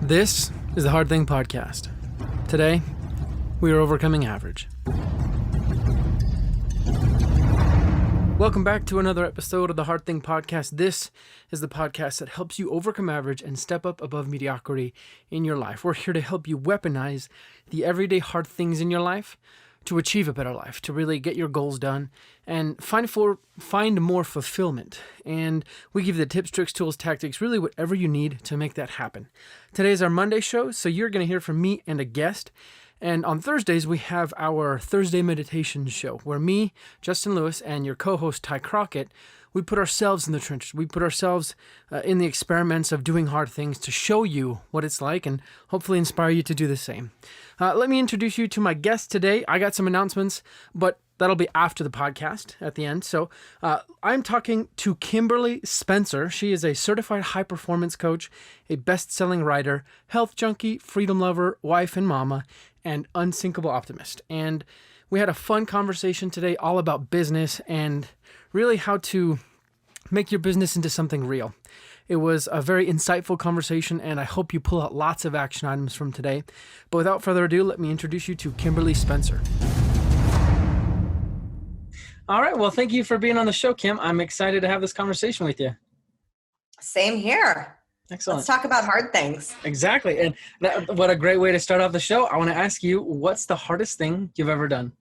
This is the Hard Thing Podcast. Today, we are overcoming average. Welcome back to another episode of the Hard Thing Podcast. This is the podcast that helps you overcome average and step up above mediocrity in your life. We're here to help you weaponize the everyday hard things in your life to achieve a better life, to really get your goals done and find more fulfillment. And we give you the tips, tricks, tools, tactics, really whatever you need to make that happen. Today is our Monday show, so you're going to hear from me and a guest. And on Thursdays, we have our Thursday meditation show where me, Justin Lewis, and your co-host Ty Crockett, we put ourselves in the trenches. We put ourselves in the experiments of doing hard things to show you what it's like and hopefully inspire you to do the same. Let me introduce you to my guest today. I got some announcements, but that'll be after the podcast at the end. So I'm talking to Kimberly Spencer. She is a certified high-performance coach, a best-selling writer, health junkie, freedom lover, wife and mama, and unsinkable optimist. And we had a fun conversation today all about business and really how to make your business into something real. It was a very insightful conversation, and I hope you pull out lots of action items from today. But without further ado, let me introduce you to Kimberly Spencer. All right. Well, thank you for being on the show, Kim. I'm excited to have this conversation with you. Same here. Excellent. Let's talk about hard things. Exactly. And what a great way to start off the show. I want to ask you, what's the hardest thing you've ever done?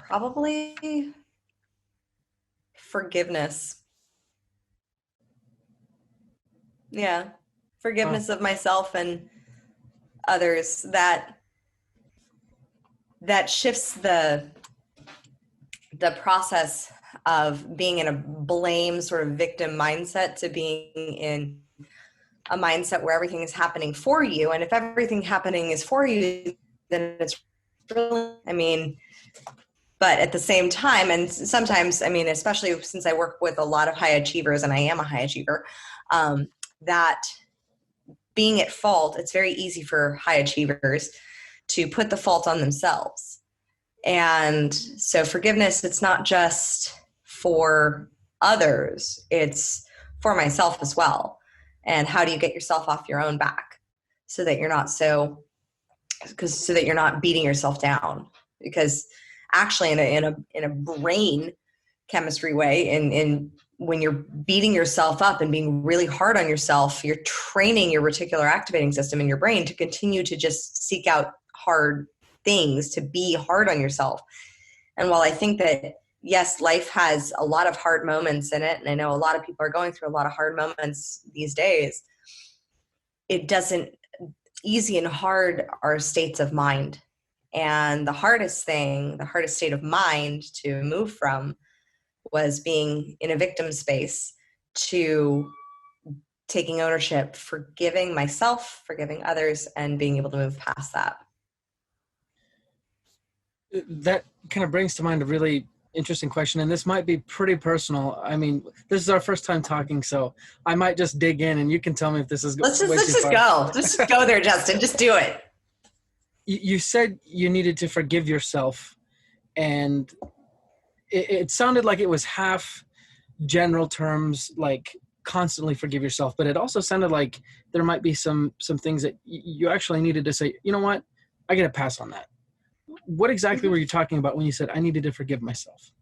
Probably forgiveness. Yeah. Forgiveness of myself and others. That shifts the process of being in a blame sort of victim mindset to being in a mindset where everything is happening for you. And if everything happening is for you, then it's really, but at the same time, and sometimes, especially since I work with a lot of high achievers and I am a high achiever, that being at fault, it's very easy for high achievers to put the fault on themselves. And so forgiveness, it's not just for others, it's for myself as well. And how do you get yourself off your own back so that you're not so that you're not beating yourself down? Because actually in a brain chemistry way, in when you're beating yourself up and being really hard on yourself, you're training your reticular activating system in your brain to continue to just seek out hard things, to be hard on yourself. And while I think that, yes, life has a lot of hard moments in it, and I know a lot of people are going through a lot of hard moments these days, easy and hard are states of mind. And the hardest state of mind to move from was being in a victim space to taking ownership, forgiving myself, forgiving others, and being able to move past that. That kind of brings to mind a really interesting question, and this might be pretty personal. This is our first time talking, so I might just dig in, and you can tell me if this is Let's just go. Let's just go there, Justin. Just do it. You said you needed to forgive yourself, and it sounded like it was half general terms, like constantly forgive yourself, but it also sounded like there might be some things that you actually needed to say, you know what, I got to pass on that. What exactly were you talking about when you said I needed to forgive myself?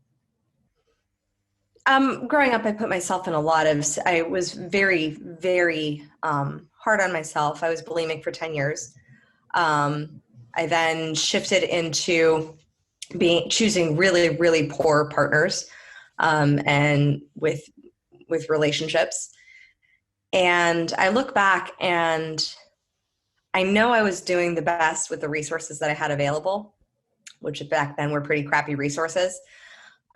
Growing up, I put myself in I was very, very hard on myself. I was bulimic for 10 years. I then shifted into choosing really, really poor partners, and with relationships. And I look back and I know I was doing the best with the resources that I had available, which back then were pretty crappy resources.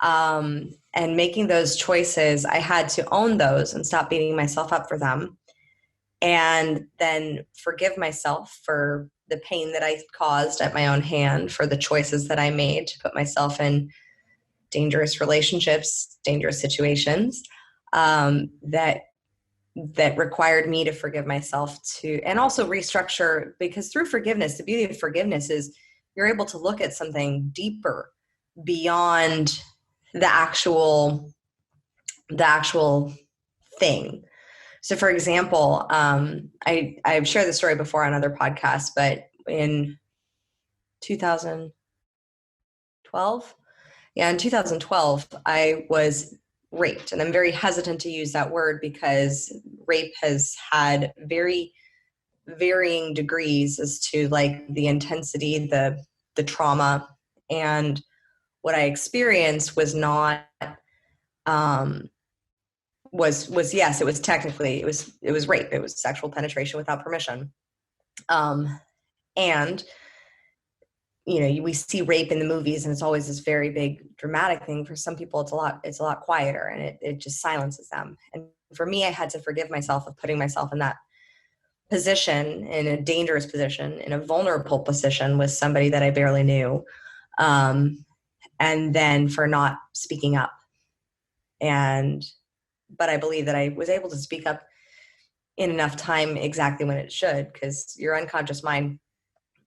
And making those choices, I had to own those and stop beating myself up for them. And then forgive myself for the pain that I caused at my own hand, for the choices that I made to put myself in dangerous relationships, dangerous situations, that required me to forgive myself and also restructure, because through forgiveness, the beauty of forgiveness is you're able to look at something deeper beyond the actual the actual thing. So for example, I've shared this story before on other podcasts, but in 2012, in 2012, I was raped. And I'm very hesitant to use that word because rape has had very varying degrees as to like the intensity, the trauma. And what I experienced was not, was yes, it was technically, it was rape. It was sexual penetration without permission. And we see rape in the movies and it's always this very big dramatic thing. For some people, it's a lot quieter, and it just silences them. And for me, I had to forgive myself of putting myself in that position, in a dangerous position, in a vulnerable position with somebody that I barely knew. And then for not speaking up. But I believe that I was able to speak up in enough time exactly when it should, because your unconscious mind,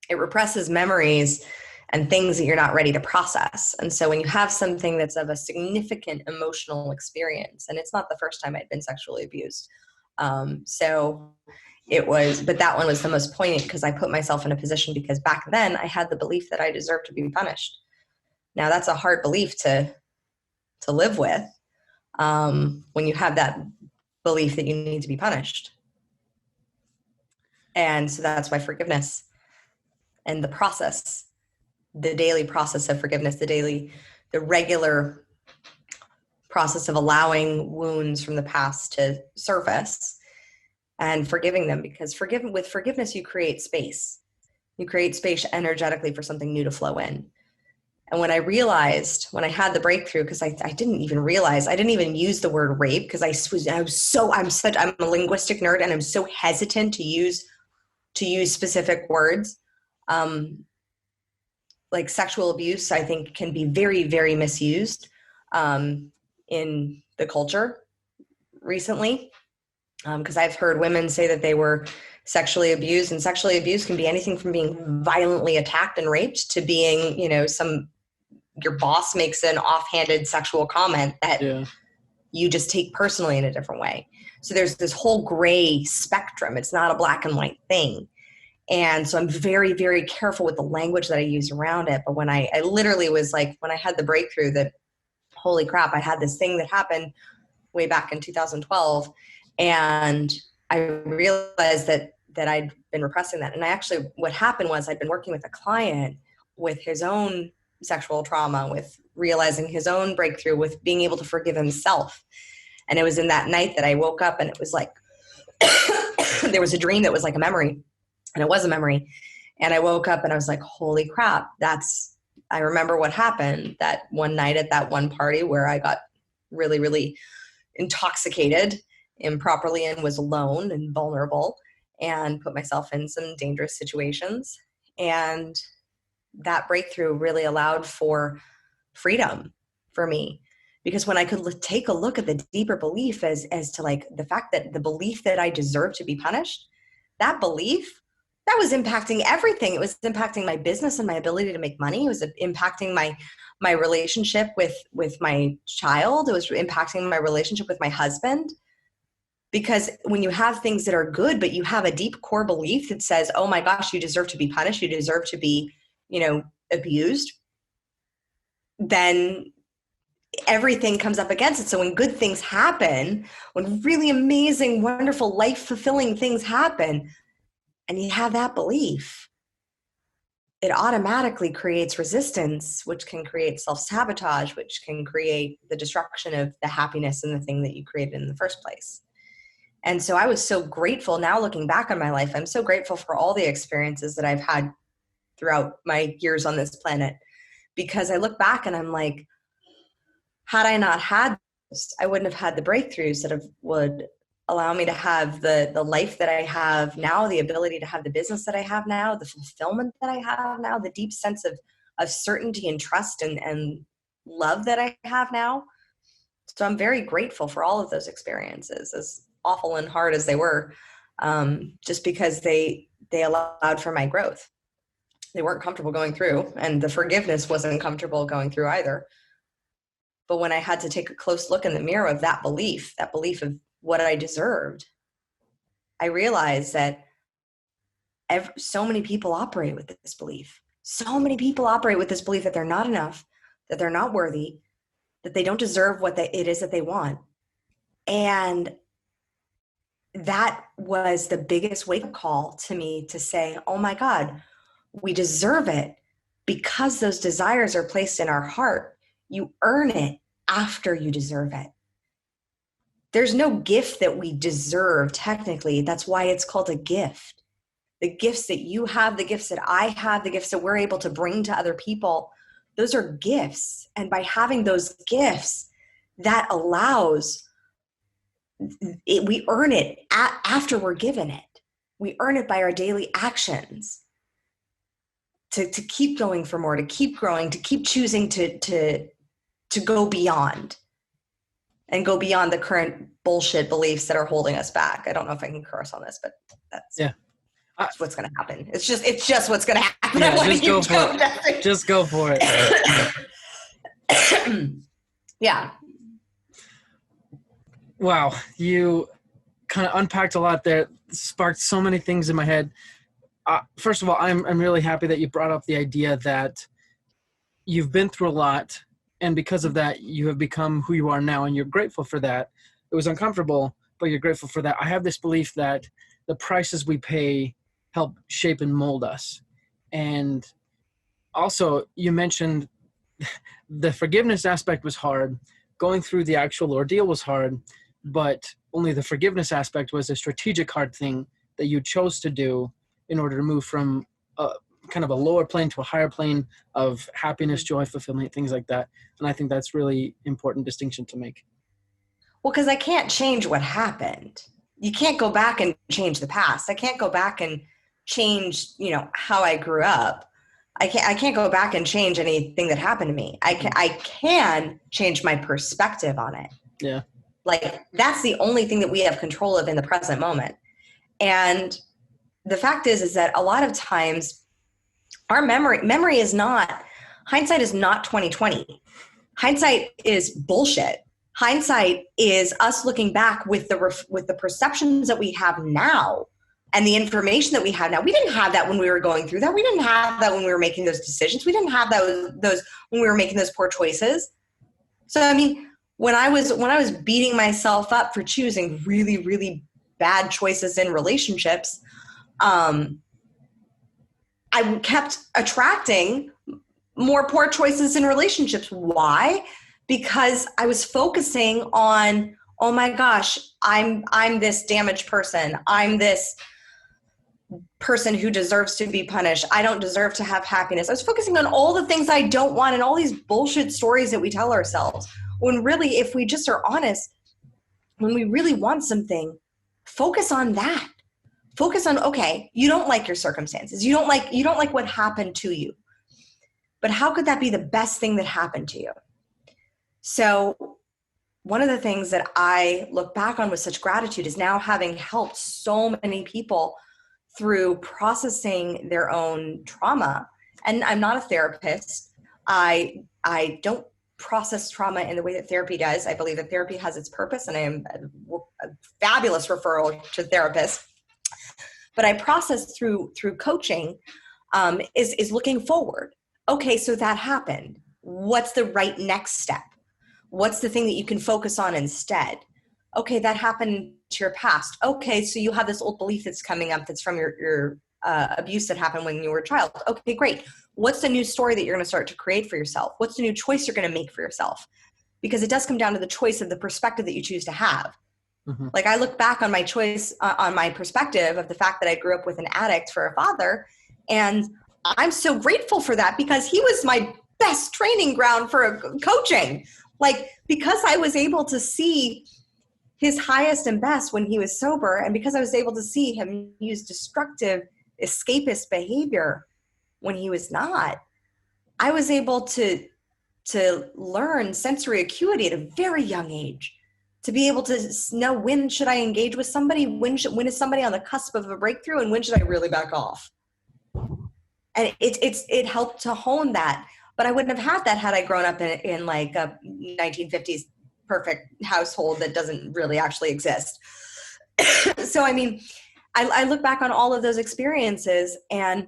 it represses memories and things that you're not ready to process. And so when you have something that's of a significant emotional experience, and it's not the first time I'd been sexually abused. So it was, but that one was the most poignant because I put myself in a position because back then I had the belief that I deserved to be punished. Now that's a hard belief to live with, when you have that belief that you need to be punished. And so that's why forgiveness and the process, the daily process of forgiveness, the regular process of allowing wounds from the past to surface and forgiving them, because with forgiveness, you create space. You create space energetically for something new to flow in. And when I had the breakthrough, because I didn't even realize, I didn't even use the word rape because I'm a linguistic nerd and I'm so hesitant to use specific words. Like sexual abuse, I think can be very, very misused in the culture recently. Because I've heard women say that they were sexually abused, and sexually abused can be anything from being violently attacked and raped to being, your boss makes an offhanded sexual comment that you just take personally in a different way. So there's this whole gray spectrum. It's not a black and white thing. And so I'm very, very careful with the language that I use around it. But when I literally was like, when I had the breakthrough that, holy crap, I had this thing that happened way back in 2012. And I realized that I'd been repressing that. And what happened was I'd been working with a client with his own sexual trauma, with realizing his own breakthrough, with being able to forgive himself. And it was in that night that I woke up and it was like, there was a dream that was like a memory, and it was a memory. And I woke up and I was like, holy crap, I remember what happened that one night at that one party where I got really, really intoxicated improperly and was alone and vulnerable and put myself in some dangerous situations. And that breakthrough really allowed for freedom for me, because when I could take a look at the deeper belief as to like the fact that the belief that I deserve to be punished, that belief, that was impacting everything. It was impacting my business and my ability to make money. It was impacting my relationship with my child. It was impacting my relationship with my husband. Because when you have things that are good, but you have a deep core belief that says, oh my gosh, you deserve to be punished, you deserve to be, abused, then everything comes up against it. So when good things happen, when really amazing, wonderful, life-fulfilling things happen, and you have that belief, it automatically creates resistance, which can create self-sabotage, which can create the destruction of the happiness and the thing that you created in the first place. And so I was so grateful. Now looking back on my life, I'm so grateful for all the experiences that I've had throughout my years on this planet, because I look back and I'm like, had I not had this, I wouldn't have had the breakthroughs that would allow me to have the life that I have now, the ability to have the business that I have now, the fulfillment that I have now, the deep sense of certainty and trust and love that I have now. So I'm very grateful for all of those experiences, as awful and hard as they were, just because they allowed for my growth. They weren't comfortable going through, and the forgiveness wasn't comfortable going through either. But when I had to take a close look in the mirror of that belief of what I deserved, I realized that so many people operate with this belief. So many people operate with this belief that they're not enough, that they're not worthy, that they don't deserve what it is that they want. And that was the biggest wake-up call to me to say, oh my God, we deserve it because those desires are placed in our heart. You earn it after you deserve it. There's no gift that we deserve technically. That's why it's called a gift. The gifts that you have, the gifts that I have, the gifts that we're able to bring to other people, those are gifts. And by having those gifts, that allows it, we earn it after we're given it. We earn it by our daily actions to keep going for more, to keep growing, to keep choosing to go beyond and go beyond the current bullshit beliefs that are holding us back. I don't know if I can curse on this, but that's what's going to happen. It's just what's going to happen. Yeah, just go for it. Just go for it. Yeah. Wow, you kind of unpacked a lot there, sparked so many things in my head. First of all, I'm really happy that you brought up the idea that you've been through a lot, and because of that, you have become who you are now, and you're grateful for that. It was uncomfortable, but you're grateful for that. I have this belief that the prices we pay help shape and mold us. And also, you mentioned the forgiveness aspect was hard. Going through the actual ordeal was hard, but only the forgiveness aspect was a strategic hard thing that you chose to do in order to move from kind of a lower plane to a higher plane of happiness, joy, fulfillment, things like that. And I think that's really important distinction to make. Well, because I can't change what happened. You can't go back and change the past. I can't go back and change, how I grew up. I can't go back and change anything that happened to me. I can change my perspective on it. Yeah. Like, that's the only thing that we have control of in the present moment. And the fact is that a lot of times our memory is not, hindsight is not 2020. Hindsight is bullshit. Hindsight is us looking back with the perceptions that we have now and the information that we have now. We didn't have that when we were going through that. We didn't have that when we were making those decisions. We didn't have those when we were making those poor choices. So, I mean, when I was beating myself up for choosing really, really bad choices in relationships, I kept attracting more poor choices in relationships. Why? Because I was focusing on, oh my gosh, I'm this damaged person. I'm this person who deserves to be punished. I don't deserve to have happiness. I was focusing on all the things I don't want and all these bullshit stories that we tell ourselves. When really, if we just are honest, when we really want something, focus on that. Focus on, okay, you don't like your circumstances. You don't like what happened to you. But how could that be the best thing that happened to you? So one of the things that I look back on with such gratitude is now having helped so many people through processing their own trauma. And I'm not a therapist. I don't process trauma in the way that therapy does. I believe that therapy has its purpose, and I am a fabulous referral to therapists. But I process through coaching is looking forward. Okay, so that happened. What's the right next step? What's the thing that you can focus on instead? Okay, that happened to your past. Okay, so you have this old belief that's coming up that's from your abuse that happened when you were a child. Okay, great. What's the new story that you're going to start to create for yourself? What's the new choice you're going to make for yourself? Because it does come down to the choice of the perspective that you choose to have. Mm-hmm. Like, I look back on my choice, on my perspective of the fact that I grew up with an addict for a father, and I'm so grateful for that because he was my best training ground for coaching. Like, because I was able to see his highest and best when he was sober, and because I was able to see him use destructive escapist behavior when he was not, I was able to learn sensory acuity at a very young age, to be able to know when should I engage with somebody, when is somebody on the cusp of a breakthrough, and when should I really back off. And it helped to hone that. but I wouldn't have had that had I grown up in like a 1950s perfect household that doesn't really actually exist. So, I mean, I look back on all of those experiences and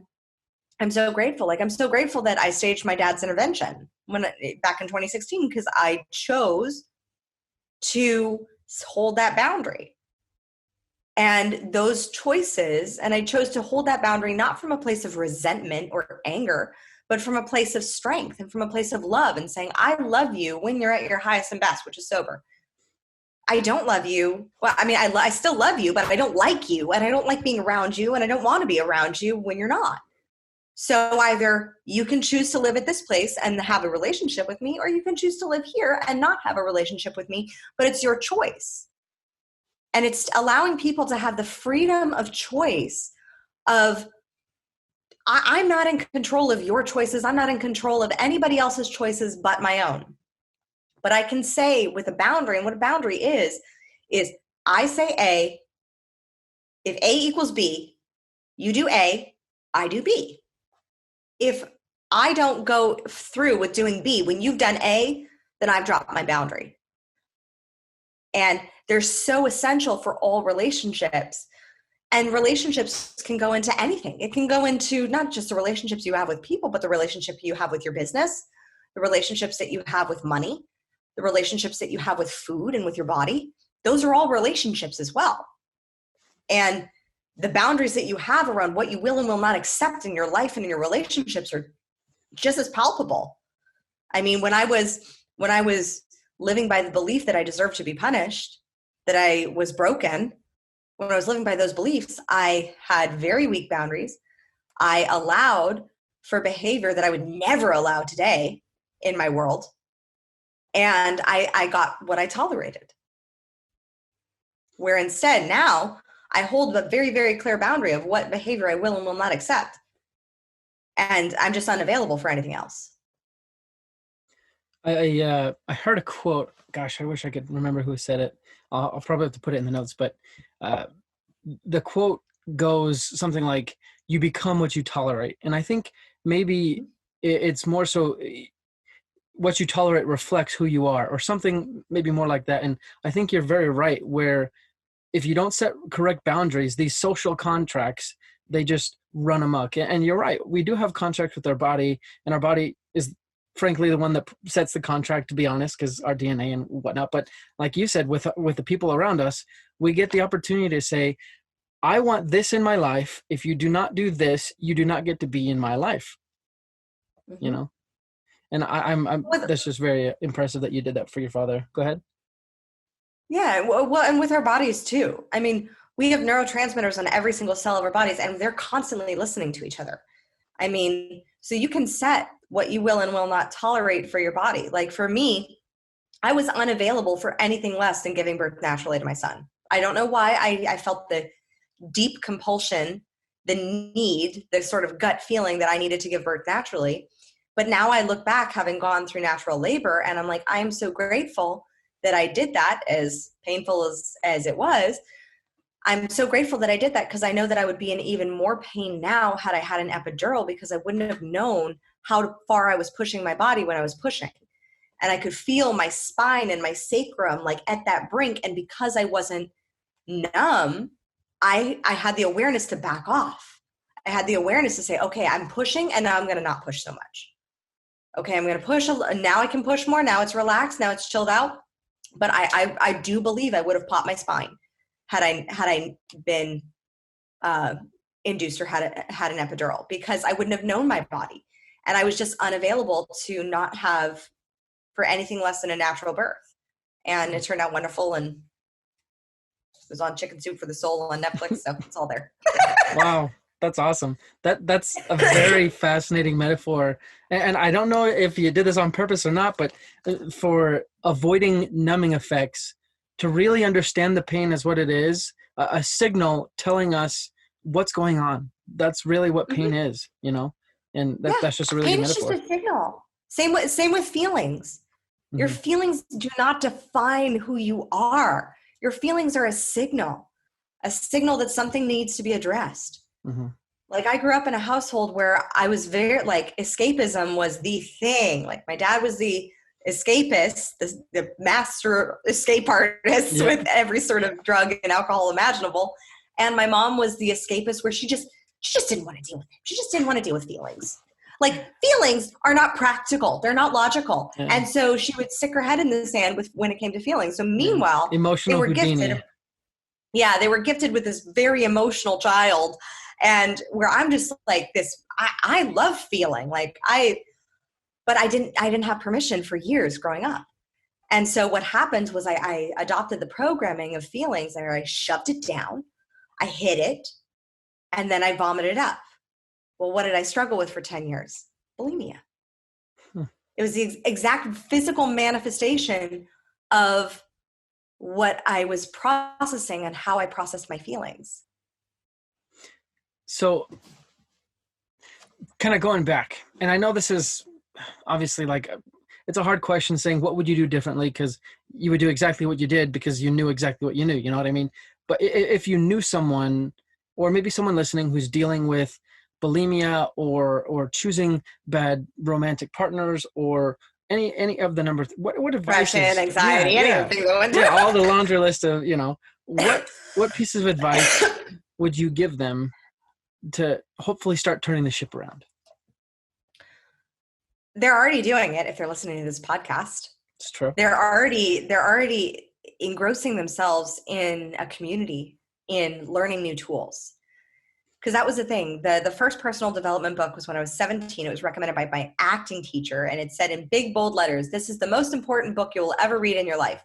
I'm so grateful. Like, I'm so grateful that I staged my dad's intervention back in 2016, because I chose to hold that boundary. And those choices, and I chose to hold that boundary not from a place of resentment or anger, but from a place of strength and from a place of love, and saying, I love you when you're at your highest and best, which is sober. I don't love you. Well, I mean, I still love you, but I don't like you, and I don't like being around you, and I don't want to be around you when you're not. So either you can choose to live at this place and have a relationship with me, or you can choose to live here and not have a relationship with me, but it's your choice. And it's allowing people to have the freedom of choice of, I'm not in control of your choices. I'm not in control of anybody else's choices but my own. But I can say with a boundary, and what a boundary is I say A, if A equals B, you do A, I do B. If I don't go through with doing B, when you've done A, then I've dropped my boundary. And they're so essential for all relationships. And relationships can go into anything. It can go into not just the relationships you have with people, but the relationship you have with your business, the relationships that you have with money, the relationships that you have with food and with your body. Those are all relationships as well. And the boundaries that you have around what you will and will not accept in your life and in your relationships are just as palpable. I mean, when I was living by the belief that I deserved to be punished, that I was broken, when I was living by those beliefs, I had very weak boundaries. I allowed for behavior that I would never allow today in my world. And I got what I tolerated. Where instead now I hold a very, very clear boundary of what behavior I will and will not accept. And I'm just unavailable for anything else. I heard a quote. Gosh, I wish I could remember who said it. I'll probably have to put it in the notes, but the quote goes something like, you become what you tolerate. And I think maybe it's more so what you tolerate reflects who you are, or something maybe more like that. And I think you're very right, where if you don't set correct boundaries, these social contracts, they just run amok. And you're right. We do have contracts with our body, and our body is frankly the one that sets the contract, to be honest, because our DNA and whatnot. But like you said, with the people around us, we get the opportunity to say, I want this in my life. If you do not do this, you do not get to be in my life. Mm-hmm. You know? And I'm that's just very impressive that you did that for your father. Go ahead. Yeah, well, and with our bodies too. I mean, we have neurotransmitters on every single cell of our bodies, and they're constantly listening to each other. I mean, so you can set what you will and will not tolerate for your body. Like for me, I was unavailable for anything less than giving birth naturally to my son. I don't know why. I felt the deep compulsion, the need, the sort of gut feeling that I needed to give birth naturally. But now I look back, having gone through natural labor, and I'm like, I am so grateful that I did that, as painful as it was. I'm so grateful that I did that, because I know that I would be in even more pain now had I had an epidural, because I wouldn't have known how far I was pushing my body when I was pushing. And I could feel my spine and my sacrum like at that brink. And because I wasn't numb, I had the awareness to back off. I had the awareness to say, okay, I'm pushing, and now I'm going to not push so much. Okay, I'm going to push. Now I can push more. Now it's relaxed. Now it's chilled out. But I do believe I would have popped my spine had I been induced or had an epidural, because I wouldn't have known my body, and I was just unavailable to not have for anything less than a natural birth. And it turned out wonderful, and it was on Chicken Soup for the Soul on Netflix, so it's all there. Wow. That's awesome. That's a very fascinating metaphor. And I don't know if you did this on purpose or not, but for avoiding numbing effects, to really understand the pain as what it is, a signal telling us what's going on. That's really what pain is, you know? And that's just a really good metaphor. Pain is just a signal. Same with feelings. Mm-hmm. Your feelings do not define who you are. Your feelings are a signal that something needs to be addressed. Mm-hmm. Like I grew up in a household where I was very like escapism was the thing. Like my dad was the escapist, the master escape artist Yeah. with every sort of drug and alcohol imaginable. And my mom was the escapist where she just didn't want to deal with it. She just didn't want to deal with feelings. Like feelings are not practical. They're not logical. Yeah. And so she would stick her head in the sand when it came to feelings. So meanwhile, Emotional they were Houdini. gifted. Yeah, they were gifted with this very emotional child. And where I'm just like this, I love feeling but I didn't have permission for years growing up. And so what happened was I adopted the programming of feelings where I shoved it down, I hid it, and then I vomited it up. Well, what did I struggle with for 10 years? Bulimia. It was the exact physical manifestation of what I was processing and how I processed my feelings. So kind of going back, and I know this is obviously like, it's a hard question saying, what would you do differently? Because you would do exactly what you did because you knew exactly what you knew. You know what I mean? But if you knew someone, or maybe someone listening who's dealing with bulimia or choosing bad romantic partners or any of the number, what advice? Depression, anxiety, anything that went all the laundry list of, what pieces of advice would you give them to hopefully start turning the ship around? They're already doing it if they're listening to this podcast. It's true. They're already engrossing themselves in a community, in learning new tools. Because that was the thing. The first personal development book was when I was 17. It was recommended by my acting teacher, and it said in big, bold letters, "This is the most important book you will ever read in your life."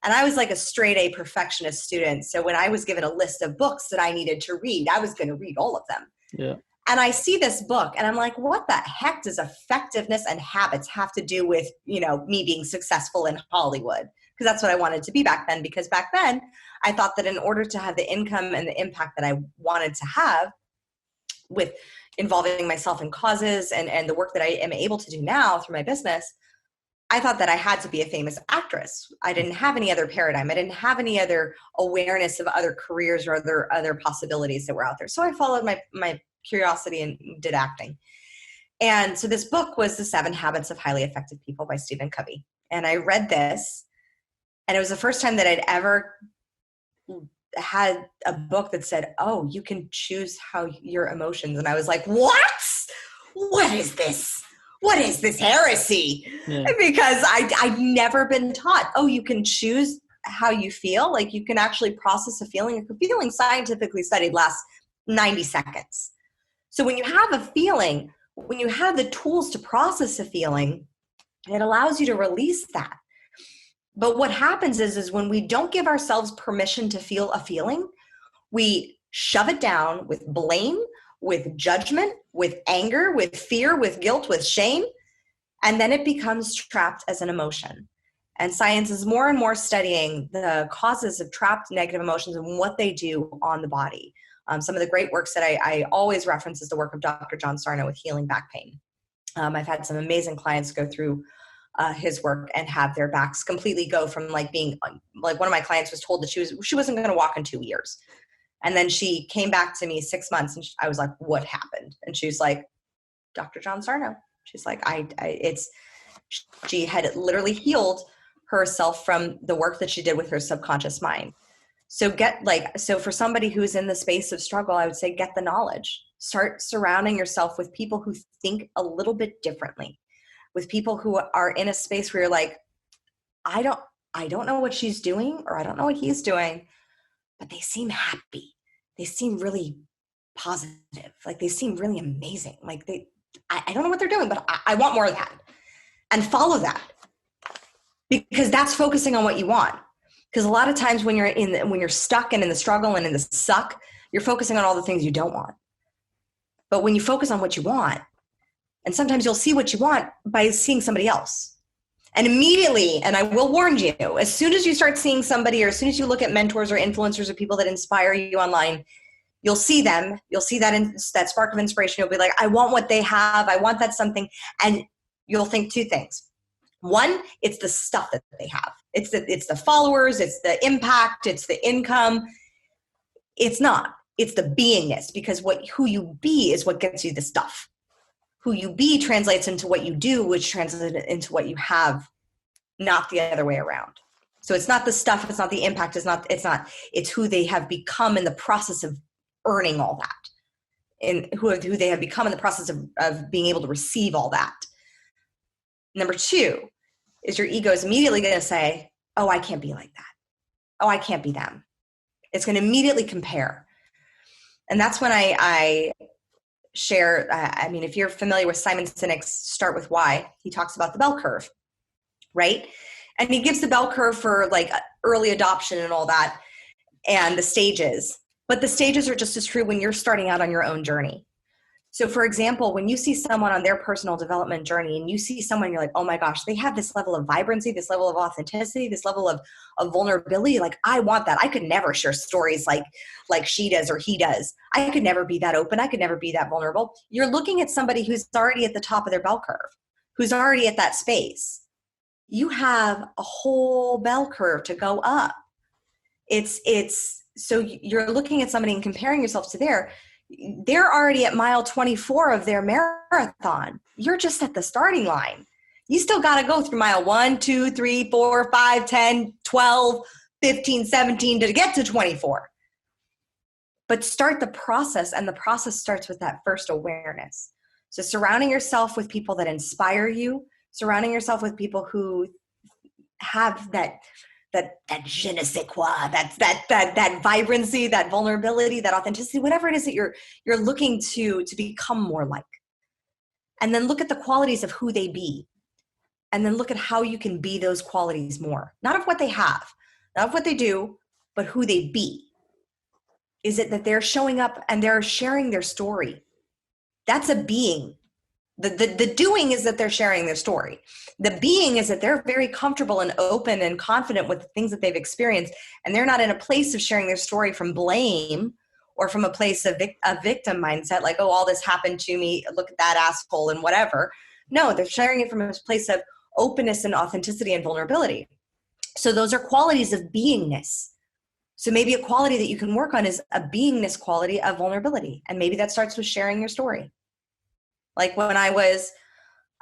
And I was like a straight A perfectionist student. So when I was given a list of books that I needed to read, I was going to read all of them. Yeah. And I see this book and I'm like, what the heck does effectiveness and habits have to do with, me being successful in Hollywood? Because that's what I wanted to be back then. Because back then I thought that in order to have the income and the impact that I wanted to have with involving myself in causes and the work that I am able to do now through my business, I thought that I had to be a famous actress. I didn't have any other paradigm. I didn't have any other awareness of other careers or other possibilities that were out there. So I followed my curiosity and did acting. And so this book was The 7 Habits of Highly Effective People by Stephen Covey. And I read this, and it was the first time that I'd ever had a book that said, oh, you can choose how your emotions. And I was like, what? What is this? What is this heresy? Yeah. Because I'd never been taught, oh, you can choose how you feel. Like you can actually process a feeling. A feeling scientifically studied lasts 90 seconds. So when you have a feeling, when you have the tools to process a feeling, it allows you to release that. But what happens is when we don't give ourselves permission to feel a feeling, we shove it down with blame, with judgment, with anger, with fear, with guilt, with shame, and then it becomes trapped as an emotion. And science is more and more studying the causes of trapped negative emotions and what they do on the body. Some of the great works that I always reference is the work of Dr. John Sarno with healing back pain. I've had some amazing clients go through his work and have their backs completely go from being like one of my clients was told that she wasn't going to walk in 2 years. And then she came back to me 6 months and I was like, what happened? And she was like, Dr. John Sarno. She's like, she had literally healed herself from the work that she did with her subconscious mind. So for somebody who's in the space of struggle, I would say, get the knowledge, start surrounding yourself with people who think a little bit differently, with people who are in a space where you're like, I don't know what she's doing, or I don't know what he's doing, but they seem happy. They seem really positive. Like they seem really amazing. Like I don't know what they're doing, but I want more of that. And follow that. Because that's focusing on what you want. Because a lot of times when you're stuck and in the struggle and in the suck, you're focusing on all the things you don't want. But when you focus on what you want, and sometimes you'll see what you want by seeing somebody else. And immediately, and I will warn you, as soon as you start seeing somebody, or as soon as you look at mentors or influencers or people that inspire you online, you'll see them, you'll see that spark of inspiration. You'll be like, I want what they have. I want that something. And you'll think 2 things. One, it's the stuff that they have. It's the followers, it's the impact, it's the income. It's not. It's the beingness, because who you be is what gets you the stuff. Who you be translates into what you do, which translates into what you have, not the other way around. So it's not the stuff, it's not the impact, it's who they have become in the process of earning all that, and who they have become in the process of being able to receive all that. Number two is your ego is immediately going to say, oh, I can't be like that. Oh, I can't be them. It's going to immediately compare. And that's when I share, if you're familiar with Simon Sinek's Start With Why, he talks about the bell curve, right? And he gives the bell curve for like early adoption and all that, and the stages. But the stages are just as true when you're starting out on your own journey. So for example, when you see someone on their personal development journey and you see someone, you're like, oh my gosh, they have this level of vibrancy, this level of authenticity, this level of vulnerability. Like, I want that. I could never share stories like she does or he does. I could never be that open. I could never be that vulnerable. You're looking at somebody who's already at the top of their bell curve, who's already at that space. You have a whole bell curve to go up. So you're looking at somebody and comparing yourself to they're already at mile 24 of their marathon. You're just at the starting line. You still got to go through mile 1, 2, 3, 4, 5, 10, 12, 15, 17 to get to 24. But start the process, and the process starts with that first awareness. So surrounding yourself with people that inspire you, surrounding yourself with people who have that je ne sais quoi, that vibrancy, that vulnerability, that authenticity, whatever it is that you're looking to become more like. And then look at the qualities of who they be. And then look at how you can be those qualities more. Not of what they have, not of what they do, but who they be. Is it that they're showing up and they're sharing their story? That's a being. The doing is that they're sharing their story. The being is that they're very comfortable and open and confident with the things that they've experienced, and they're not in a place of sharing their story from blame or from a place of a victim mindset, like, oh, all this happened to me, look at that asshole and whatever. No, they're sharing it from a place of openness and authenticity and vulnerability. So those are qualities of beingness. So maybe a quality that you can work on is a beingness quality of vulnerability, and maybe that starts with sharing your story. Like when I was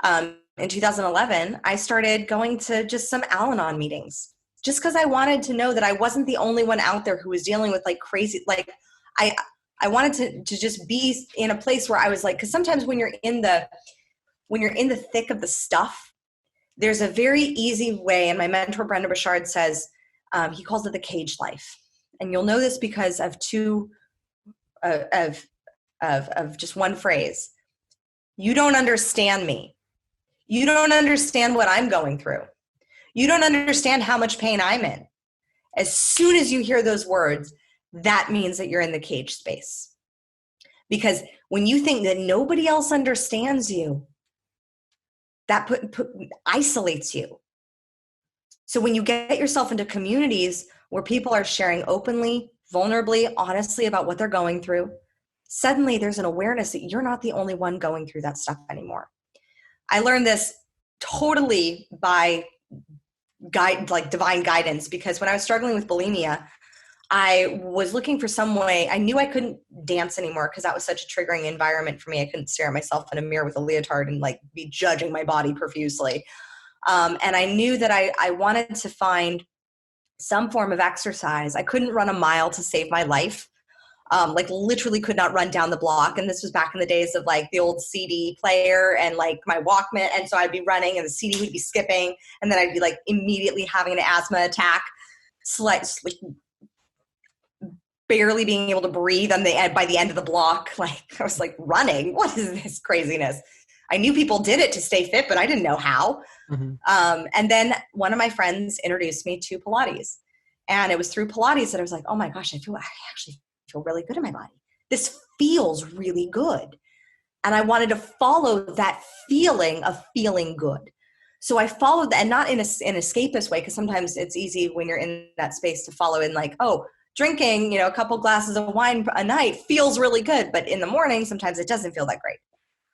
in 2011, I started going to just some Al-Anon meetings just because I wanted to know that I wasn't the only one out there who was dealing with like crazy, like I wanted to just be in a place where I was like, because sometimes when you're in the thick of the stuff, there's a very easy way. And my mentor, Brenda Bouchard, says, he calls it the cage life. And you'll know this because of just one phrase. You don't understand me. You don't understand what I'm going through. You don't understand how much pain I'm in. As soon as you hear those words, that means that you're in the cage space. Because when you think that nobody else understands you, that isolates you. So when you get yourself into communities where people are sharing openly, vulnerably, honestly about what they're going through, suddenly there's an awareness that you're not the only one going through that stuff anymore. I learned this totally by divine guidance, because when I was struggling with bulimia, I was looking for some way. I knew I couldn't dance anymore because that was such a triggering environment for me. I couldn't stare at myself in a mirror with a leotard and like be judging my body profusely. And I knew that I wanted to find some form of exercise. I couldn't run a mile to save my life. Like literally could not run down the block. And this was back in the days of like the old CD player and like my Walkman. And so I'd be running and the CD would be skipping. And then I'd be like immediately having an asthma attack, barely being able to breathe by the end of the block. Like I was like running. What is this craziness? I knew people did it to stay fit, but I didn't know how. Mm-hmm. And then one of my friends introduced me to Pilates. And it was through Pilates that I was like, oh my gosh, I actually feel really good in my body. This feels really good. And I wanted to follow that feeling of feeling good. So I followed that, and not in an escapist way, because sometimes it's easy when you're in that space to follow in like, oh, drinking, a couple glasses of wine a night feels really good. But in the morning, sometimes it doesn't feel that great.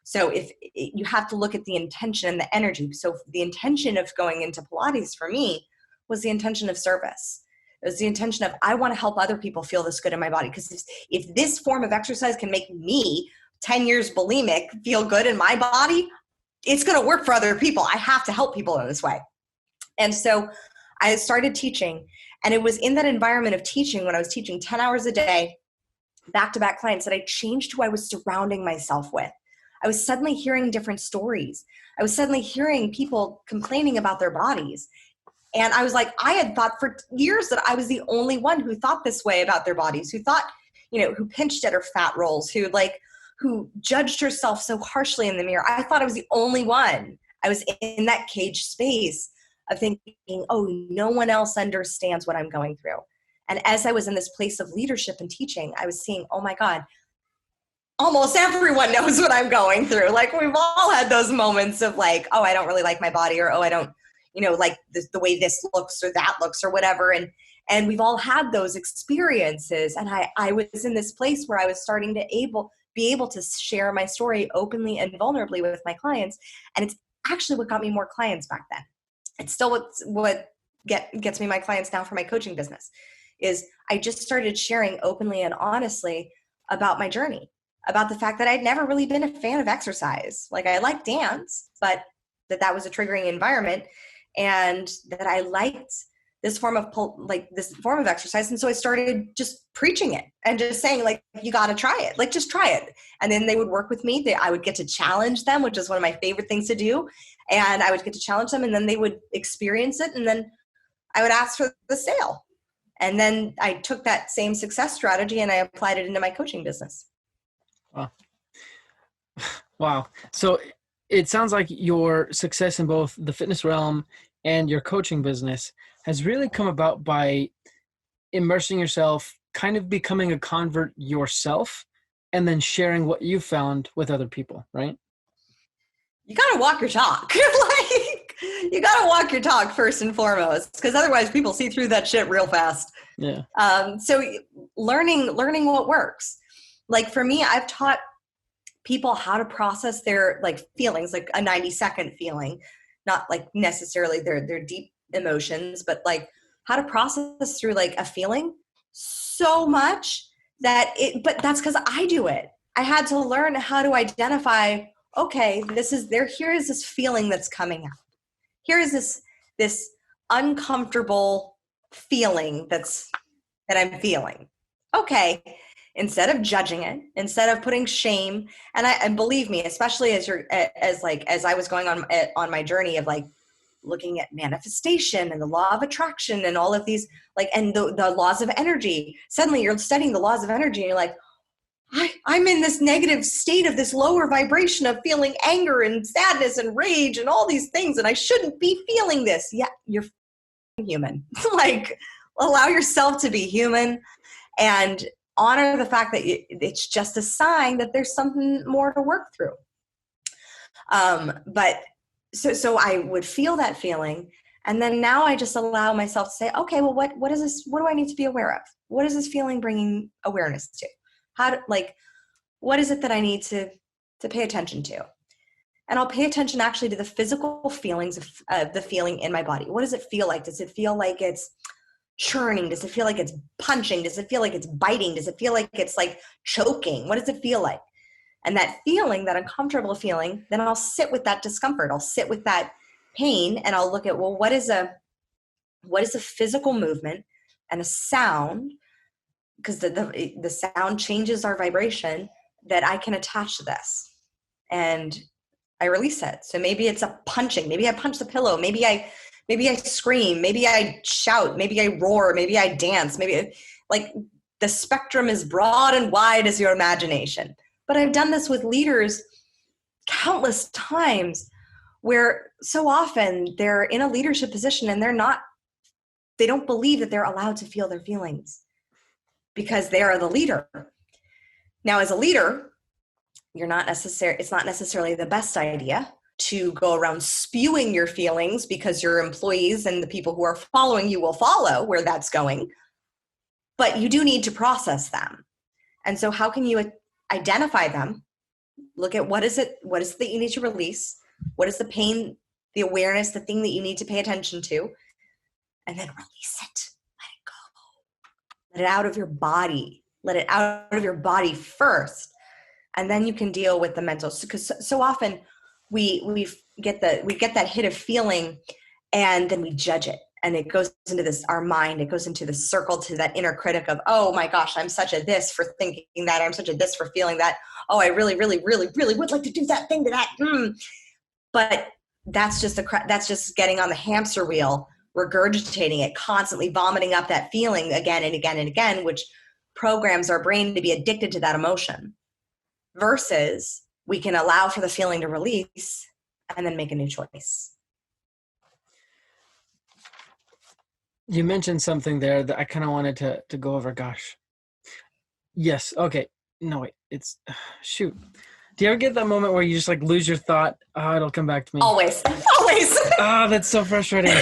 So if you have to look at the intention and the energy. So the intention of going into Pilates for me was the intention of service. It was the intention of, I want to help other people feel this good in my body. Because if this form of exercise can make me 10 years bulimic feel good in my body, it's going to work for other people. I have to help people in this way. And so I started teaching, and it was in that environment of teaching, when I was teaching 10 hours a day, back-to-back clients, that I changed who I was surrounding myself with. I was suddenly hearing different stories. I was suddenly hearing people complaining about their bodies. And I was like, I had thought for years that I was the only one who thought this way about their bodies, who thought, who pinched at her fat rolls, who judged herself so harshly in the mirror. I thought I was the only one. I was in that cage space of thinking, oh, no one else understands what I'm going through. And as I was in this place of leadership and teaching, I was seeing, oh my God, almost everyone knows what I'm going through. Like, we've all had those moments of like, oh, I don't really like my body, or, oh, I don't, like this, the way this looks or that looks or whatever. And we've all had those experiences. And I was in this place where I was starting to be able to share my story openly and vulnerably with my clients. And it's actually what got me more clients back then. It's still what gets me my clients now for my coaching business, is I just started sharing openly and honestly about my journey, about the fact that I'd never really been a fan of exercise. Like, I liked dance, but that was a triggering environment, and that I liked this form of exercise. And so I started just preaching it and just saying, like, you got to try it, like, just try it. And then they would work with me. I would get to challenge them, which is one of my favorite things to do. And I would get to challenge them, and then they would experience it. And then I would ask for the sale. And then I took that same success strategy and I applied it into my coaching business. Wow. Wow. So it sounds like your success in both the fitness realm and your coaching business has really come about by immersing yourself, kind of becoming a convert yourself, and then sharing what you found with other people, right? You got to walk your talk. You got to walk your talk first and foremost, because otherwise people see through that shit real fast. Yeah. So learning what works. Like, for me, I've taught people how to process their feelings, like a 90-second feeling, not like necessarily their deep emotions, but like how to process through like a feeling so much but that's because I do it. I had to learn how to identify, okay, here is this feeling that's coming out. Here is this uncomfortable feeling that I'm feeling. Okay. Instead of judging it, instead of putting shame, and believe me, especially as I was going on my journey of like looking at manifestation and the law of attraction and all of these, and the laws of energy, suddenly you're studying the laws of energy and you're like, I'm in this negative state of this lower vibration of feeling anger and sadness and rage and all these things, and I shouldn't be feeling this. Yeah, you're human. Like, allow yourself to be human and honor the fact that it's just a sign that there's something more to work through. But so I would feel that feeling. And then now I just allow myself to say, okay, well, what is this? What do I need to be aware of? What is this feeling bringing awareness to? What is it that I need to pay attention to? And I'll pay attention actually to the physical feelings of the feeling in my body. What does it feel like? Does it feel like it's churning? Does it feel like it's punching? Does it feel like it's biting? Does it feel like it's like choking? What does it feel like? And that feeling, that uncomfortable feeling, then I'll sit with that discomfort. I'll sit with that pain, and I'll look at, well, what is a physical movement and a sound, because the sound changes our vibration, that I can attach to this. And I release it. So maybe it's a punching. Maybe I punch the pillow. Maybe I scream. Maybe I shout. Maybe I roar. Maybe I dance. Maybe the spectrum is broad and wide as your imagination. But I've done this with leaders countless times, where so often they're in a leadership position and they don't believe that they're allowed to feel their feelings because they are the leader. Now, as a leader, it's not necessarily the best idea to go around spewing your feelings, because your employees and the people who are following you will follow where that's going. But you do need to process them. And so how can you identify them? Look at what is it that you need to release? What is the pain, the awareness, the thing that you need to pay attention to? And then release it. Let it go. it out of your body. Let it out of your body first. And then you can deal with the mental. Because so often we get that hit of feeling and then we judge it. And it goes into our mind, it goes into the circle to that inner critic of, oh my gosh, I'm such a this for thinking that, I'm such a this for feeling that. Oh, I really, really, really, really would like to do that thing to that. But that's just getting on the hamster wheel, regurgitating it, constantly vomiting up that feeling again and again and again, which programs our brain to be addicted to that emotion. Versus we can allow for the feeling to release and then make a new choice. You mentioned something there that I kind of wanted to go over. Gosh. Yes. Okay. No, wait. It's shoot. Do you ever get that moment where you just like lose your thought? Oh, it'll come back to me. Always. Oh, that's so frustrating.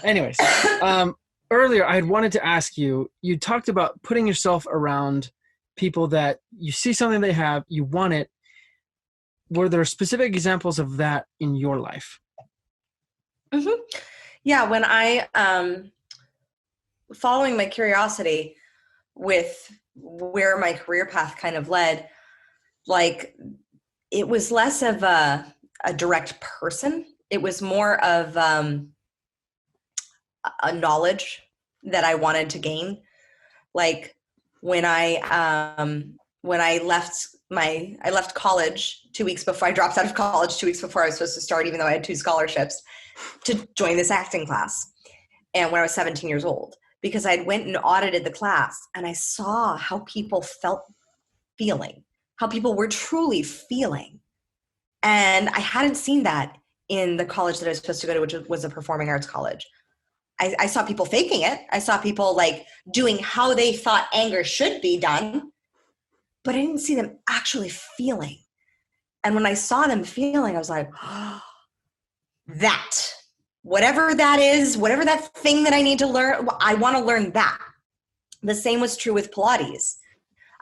Anyways, earlier I had wanted to ask you, you talked about putting yourself around people that you see something they have, you want it. Were there specific examples of that in your life? Mm-hmm. Yeah, when I, following my curiosity with where my career path kind of led, like it was less of a direct person. It was more of a knowledge that I wanted to gain. Like when I left college 2 weeks before I dropped out of college, 2 weeks before I was supposed to start, even though I had 2 scholarships, to join this acting class. And when I was 17 years old, because I went and audited the class and I saw how people feeling, how people were truly feeling. And I hadn't seen that in the college that I was supposed to go to, which was a performing arts college. I saw people faking it. I saw people like doing how they thought anger should be done, but I didn't see them actually feeling. And when I saw them feeling, I was like, oh, that, whatever that is, whatever that thing that I need to learn, I want to learn that. The same was true with Pilates.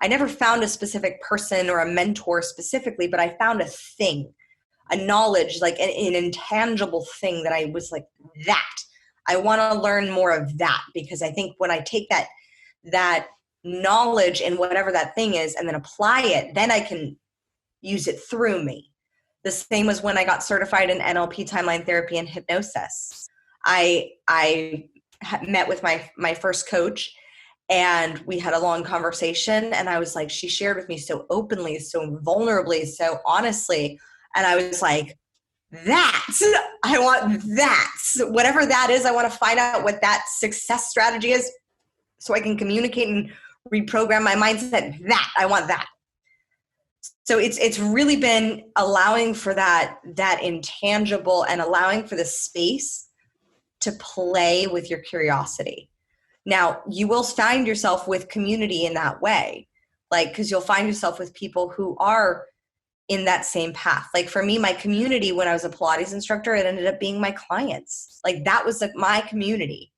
I never found a specific person or a mentor specifically, but I found a thing, a knowledge, like an intangible thing that I was like, that. I want to learn more of that, because I think when I take that knowledge in whatever that thing is and then apply it, then I can use it through me. The same was when I got certified in NLP, timeline therapy, and hypnosis. I met with my first coach, and we had a long conversation, and I was like, she shared with me so openly, so vulnerably, so honestly, and I was like, I want that. Whatever that is, I want to find out what that success strategy is so I can communicate and reprogram my mindset. I want that. So it's really been allowing for that intangible and allowing for the space to play with your curiosity. Now, you will find yourself with community in that way, like, because you'll find yourself with people who are in that same path. Like for me, my community when I was a Pilates instructor, it ended up being my clients. Like that was my community.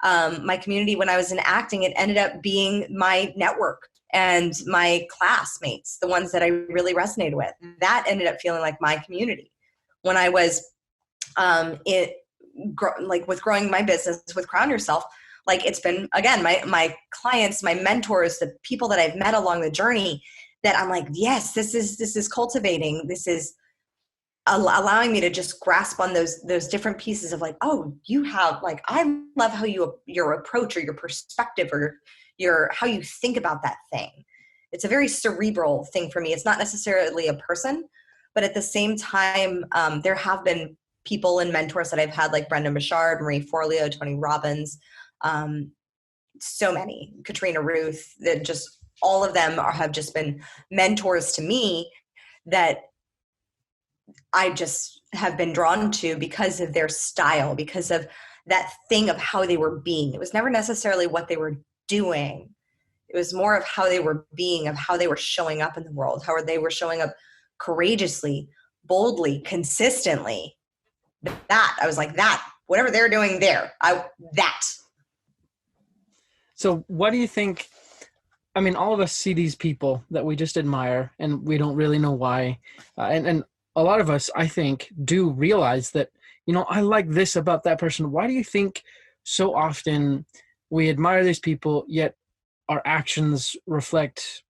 My community when I was in acting, it ended up being my network and my classmates, the ones that I really resonated with. That ended up feeling like my community. When I was with growing my business with Crown Yourself, like it's been, again, my clients, my mentors, the people that I've met along the journey that I'm like, yes, this is cultivating. This is allowing me to just grasp on those different pieces of like, oh, you have like, I love how your approach or your perspective or how you think about that thing. It's a very cerebral thing for me. It's not necessarily a person, but at the same time, there have been people and mentors that I've had like Brendon Burchard, Marie Forleo, Tony Robbins, so many, Katrina Ruth, that just all of them have just been mentors to me that I just have been drawn to because of their style, because of that thing of how they were being. It was never necessarily what they were doing. It was more of how they were being, of how they were showing up in the world, how they were showing up courageously, boldly, consistently. That, I was like, that, whatever they're doing there, that. So what do you think? I mean, all of us see these people that we just admire and we don't really know why. And a lot of us, I think, do realize that, I like this about that person. Why do you think so often we admire these people, yet our actions reflect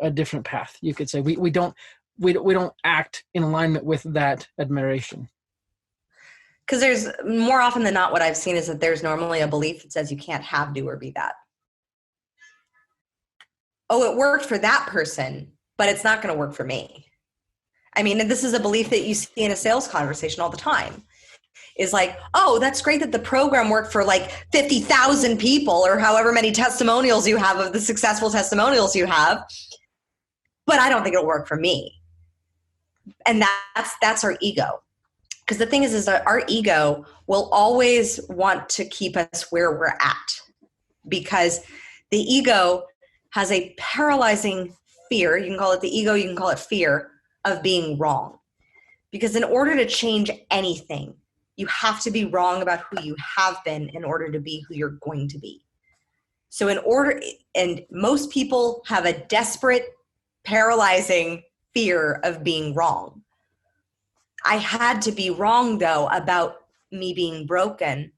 a different path. You could say we don't act in alignment with that admiration. Because there's more often than not, what I've seen is that there's normally a belief that says you can't have, do, or be that. Oh, it worked for that person, but it's not going to work for me. I mean, this is a belief that you see in a sales conversation all the time. Is like, oh, that's great that the program worked for like 50,000 people or however many testimonials you have of the successful testimonials you have, but I don't think it'll work for me. And that's our ego. Because the thing is that our ego will always want to keep us where we're at, because the ego has a paralyzing fear. You can call it the ego, you can call it fear of being wrong. Because in order to change anything, you have to be wrong about who you have been in order to be who you're going to be. So and most people have a desperate, paralyzing fear of being wrong. I had to be wrong, though, about me being broken,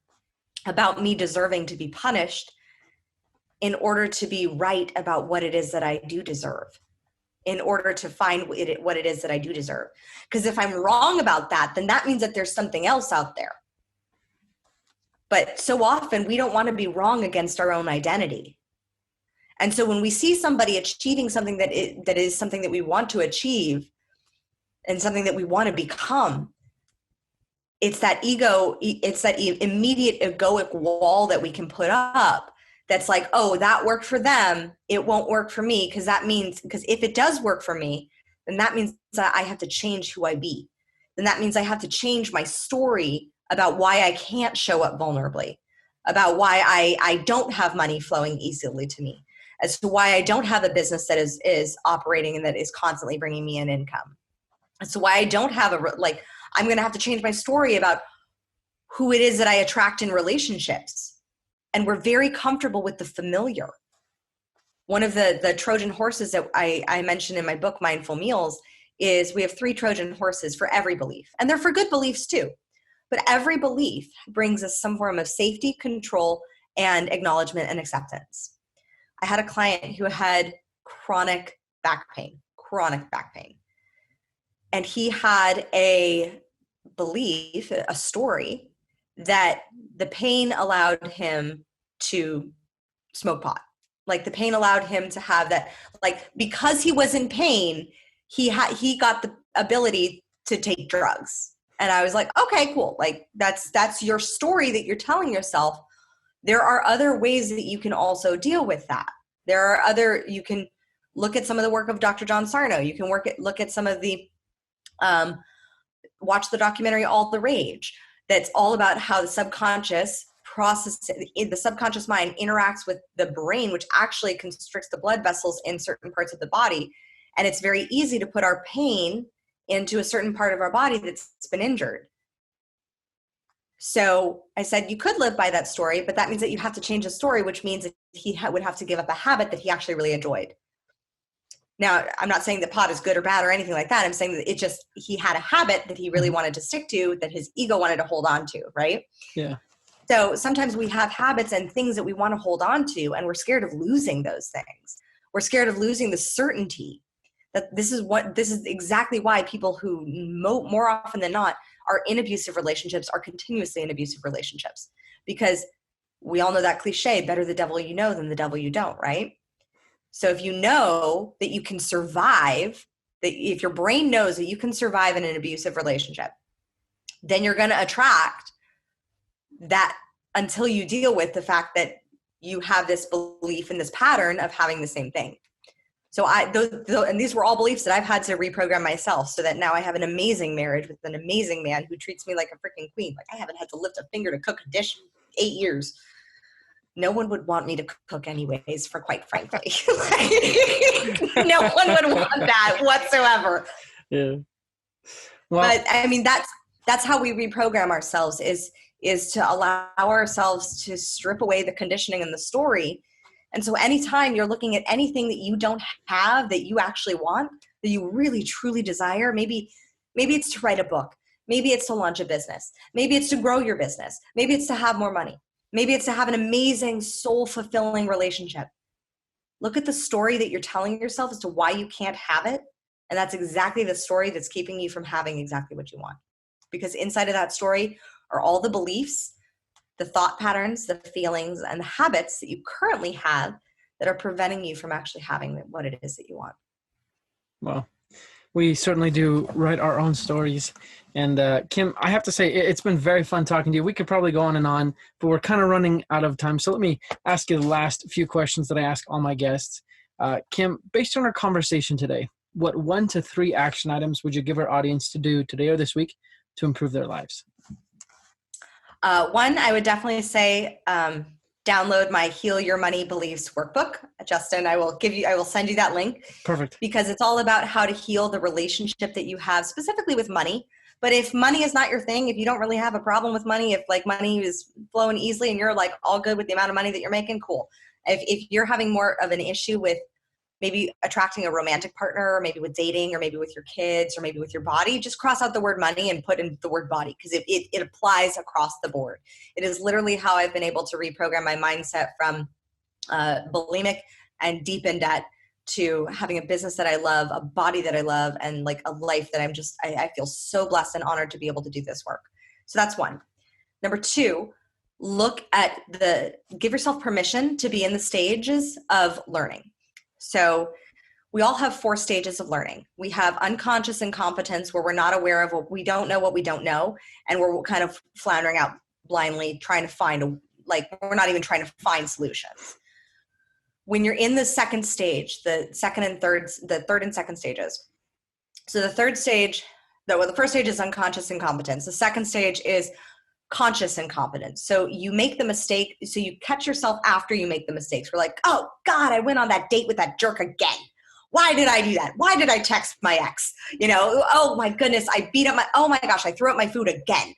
about me deserving to be punished, in order to be right about what it is that I do deserve, in order to find what it is that I do deserve. Because if I'm wrong about that, then that means that there's something else out there. But so often we don't want to be wrong against our own identity. And so when we see somebody achieving something that is something that we want to achieve and something that we want to become, it's that ego, it's that immediate egoic wall that we can put up that's like, oh, that worked for them, it won't work for me, because if it does work for me, then that means that I have to change who I be. Then that means I have to change my story about why I can't show up vulnerably, about why I don't have money flowing easily to me, as to why I don't have a business that is operating and that is constantly bringing me an income. As to why I don't have I'm going to have to change my story about who it is that I attract in relationships. And we're very comfortable with the familiar. One of the Trojan horses that I mentioned in my book, Mindful Meals, is we have 3 Trojan horses for every belief. And they're for good beliefs too. But every belief brings us some form of safety, control, and acknowledgement and acceptance. I had a client who had chronic back pain. And he had a belief, a story, that the pain allowed him to smoke pot. Like the pain allowed him to have that, like, because he was in pain, he got the ability to take drugs. And I was like, okay, cool. Like that's your story that you're telling yourself. There are other ways that you can also deal with that. You can look at some of the work of Dr. John Sarno. You can look at some of the, watch the documentary All the Rage. That's all about how the subconscious mind interacts with the brain, which actually constricts the blood vessels in certain parts of the body. And it's very easy to put our pain into a certain part of our body that's been injured. So I said, you could live by that story, but that means that you have to change the story, which means that he would have to give up a habit that he actually really enjoyed. Now, I'm not saying that pot is good or bad or anything like that. I'm saying that he had a habit that he really wanted to stick to, that his ego wanted to hold on to, right? Yeah. So sometimes we have habits and things that we want to hold on to, and we're scared of losing those things. We're scared of losing the certainty that this is exactly why people who more often than not are in abusive relationships are continuously in abusive relationships. Because we all know that cliche, better the devil you know than the devil you don't, right? So if you know that you can survive, that if your brain knows that you can survive in an abusive relationship, then you're going to attract that until you deal with the fact that you have this belief in this pattern of having the same thing. So and these were all beliefs that I've had to reprogram myself, so that now I have an amazing marriage with an amazing man who treats me like a freaking queen. Like I haven't had to lift a finger to cook a dish in 8 years. No one would want me to cook anyways, for quite frankly. No one would want that whatsoever. Yeah. Well, but I mean, that's how we reprogram ourselves, is to allow ourselves to strip away the conditioning and the story. And so anytime you're looking at anything that you don't have, that you actually want, that you really truly desire, maybe it's to write a book. Maybe it's to launch a business. Maybe it's to grow your business. Maybe it's to have more money. Maybe it's to have an amazing, soul-fulfilling relationship. Look at the story that you're telling yourself as to why you can't have it. And that's exactly the story that's keeping you from having exactly what you want. Because inside of that story are all the beliefs, the thought patterns, the feelings, and the habits that you currently have that are preventing you from actually having what it is that you want. Well, we certainly do write our own stories. And Kim, I have to say, it's been very fun talking to you. We could probably go on and on, but we're kind of running out of time. So let me ask you the last few questions that I ask all my guests. Kim, based on our conversation today, what 1 to 3 action items would you give our audience to do today or this week to improve their lives? One, I would definitely say download my Heal Your Money Beliefs workbook. Justin, I will send you that link. Perfect. Because it's all about how to heal the relationship that you have specifically with money. But if money is not your thing, if you don't really have a problem with money, if like money is flowing easily and you're like all good with the amount of money that you're making, cool. If you're having more of an issue with maybe attracting a romantic partner, or maybe with dating, or maybe with your kids, or maybe with your body, just cross out the word money and put in the word body, because it applies across the board. It is literally how I've been able to reprogram my mindset from bulimic and deep in debt to having a business that I love, a body that I love, and like a life that I feel so blessed and honored to be able to do this work. So that's one. Number 2, give yourself permission to be in the stages of learning. So we all have 4 stages of learning. We have unconscious incompetence, where we're not aware of what we don't know, and we're kind of floundering out blindly trying to we're not even trying to find solutions. When you're in the second stage, the third and second stages. So the third stage, the first stage is unconscious incompetence. The second stage is conscious incompetence. So you make the mistake, so you catch yourself after you make the mistakes. We're like, oh God, I went on that date with that jerk again. Why did I do that? Why did I text my ex? Oh my goodness, oh my gosh, I threw up my food again.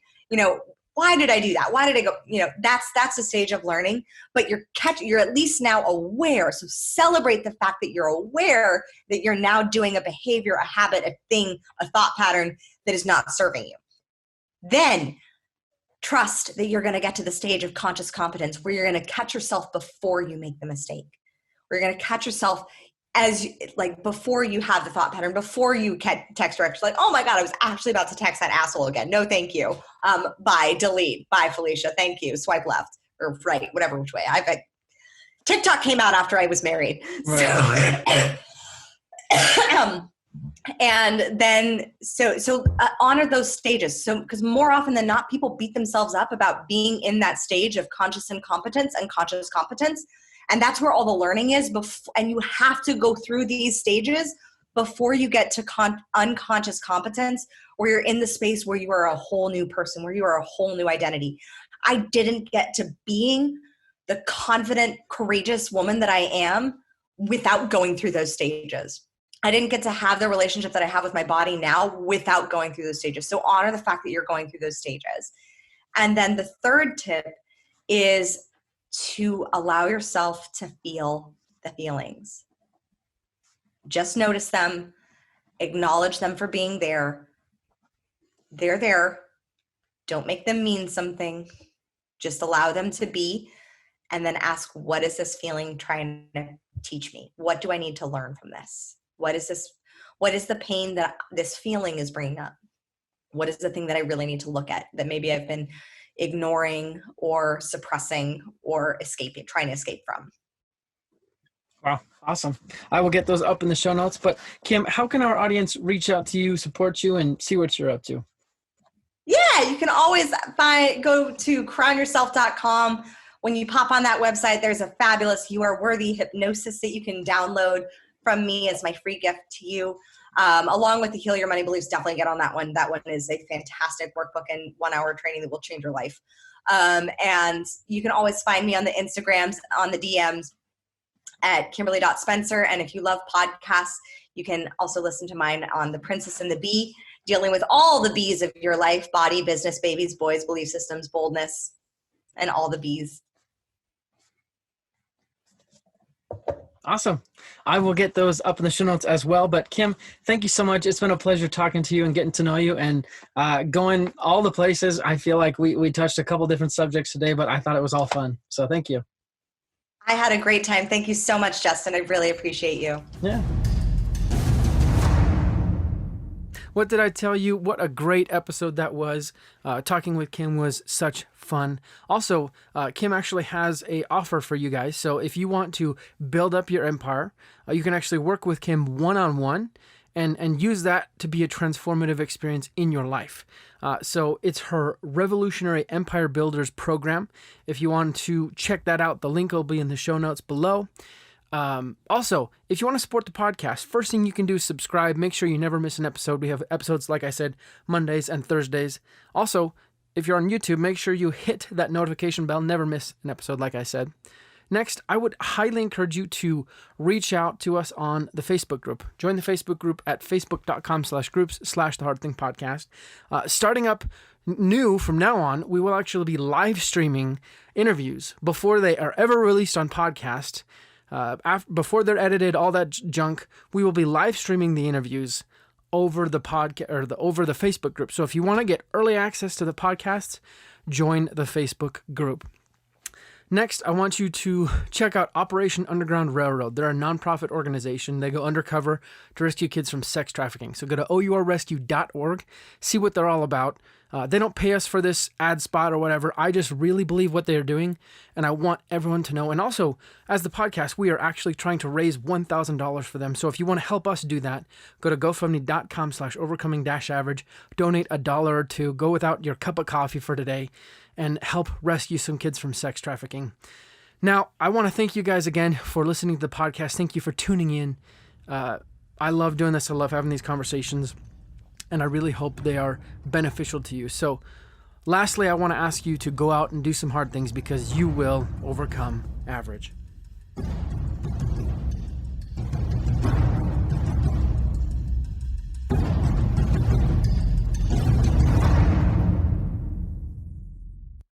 Why did I do that? Why did I go? That's the stage of learning, but you're at least now aware. So celebrate the fact that you're aware that you're now doing a behavior, a habit, a thing, a thought pattern that is not serving you. Then trust that you're going to get to the stage of conscious competence, where you're going to catch yourself before you make the mistake. Where you're going to catch yourself before you have the thought pattern, before you text your ex, like, oh my God, I was actually about to text that asshole again. No, thank you. Bye, delete. Bye, Felicia. Thank you. Swipe left or right, whatever which way. TikTok came out after I was married. Right. And then, honor those stages. So, because more often than not, people beat themselves up about being in that stage of conscious incompetence and conscious competence. And that's where all the learning is. And you have to go through these stages before you get to unconscious competence, where you're in the space where you are a whole new person, where you are a whole new identity. I didn't get to being the confident, courageous woman that I am without going through those stages. I didn't get to have the relationship that I have with my body now without going through those stages. So honor the fact that you're going through those stages. And then the third tip is to allow yourself to feel the feelings. Just notice them, acknowledge them for being there. They're there. Don't make them mean something. Just allow them to be, and then ask, what is this feeling trying to teach me? What do I need to learn from this? What is the pain that this feeling is bringing up? What is the thing that I really need to look at that maybe I've been ignoring or suppressing or trying to escape from? Wow. Awesome. I will get those up in the show notes. But Kim, how can our audience reach out to you, support you, and see what you're up to? Yeah, you can always go to crownyourself.com. When you pop on that website, there's a fabulous You Are Worthy hypnosis that you can download from me as my free gift to you. Along with the Heal Your Money Beliefs, definitely get on that one. That one is a fantastic workbook and 1-hour training that will change your life. And you can always find me on the Instagrams, on the DMs at Kimberly.Spencer. And if you love podcasts, you can also listen to mine on The Princess and the Bee, dealing with all the B's of your life: body, business, babies, boys, belief systems, boldness, and all the B's. Awesome. I will get those up in the show notes as well. But Kim, thank you so much. It's been a pleasure talking to you and getting to know you and going all the places. I feel like we touched a couple different subjects today, but I thought it was all fun. So thank you. I had a great time. Thank you so much, Justin. I really appreciate you. Yeah. What did I tell you? What a great episode that was. Talking with Kim was such fun. Also, Kim actually has a offer for you guys. So if you want to build up your empire, you can actually work with Kim one-on-one and use that to be a transformative experience in your life. So it's her Revolutionary Empire Builders program. If you want to check that out, the link will be in the show notes below. Also, if you want to support the podcast, first thing you can do is subscribe. Make sure you never miss an episode. We have episodes, like I said, Mondays and Thursdays. Also, if you're on YouTube, make sure you hit that notification bell. Never miss an episode, like I said. Next, I would highly encourage you to reach out to us on the Facebook group. Join the Facebook group at facebook.com/groups/The Hard Thing Podcast. Starting up new from now on, we will actually be live streaming interviews before they are ever released on podcast. Before they're edited, all that junk, we will be live streaming the interviews over the podcast or over the Facebook group. So if you want to get early access to the podcasts, join the Facebook group. Next, I want you to check out Operation Underground Railroad. They're a nonprofit organization. They go undercover to rescue kids from sex trafficking. So go to OURrescue.org, see what they're all about. They don't pay us for this ad spot or whatever. I just really believe what they're doing, and I want everyone to know. And also, as the podcast, we are actually trying to raise $1,000 for them. So if you want to help us do that, go to GoFundMe.com/overcoming-average, donate $1 or $2, go without your cup of coffee for today, and help rescue some kids from sex trafficking. Now, I want to thank you guys again for listening to the podcast. Thank you for tuning in. I love doing this. I love having these conversations, and I really hope they are beneficial to you. So, lastly, I want to ask you to go out and do some hard things because you will overcome average.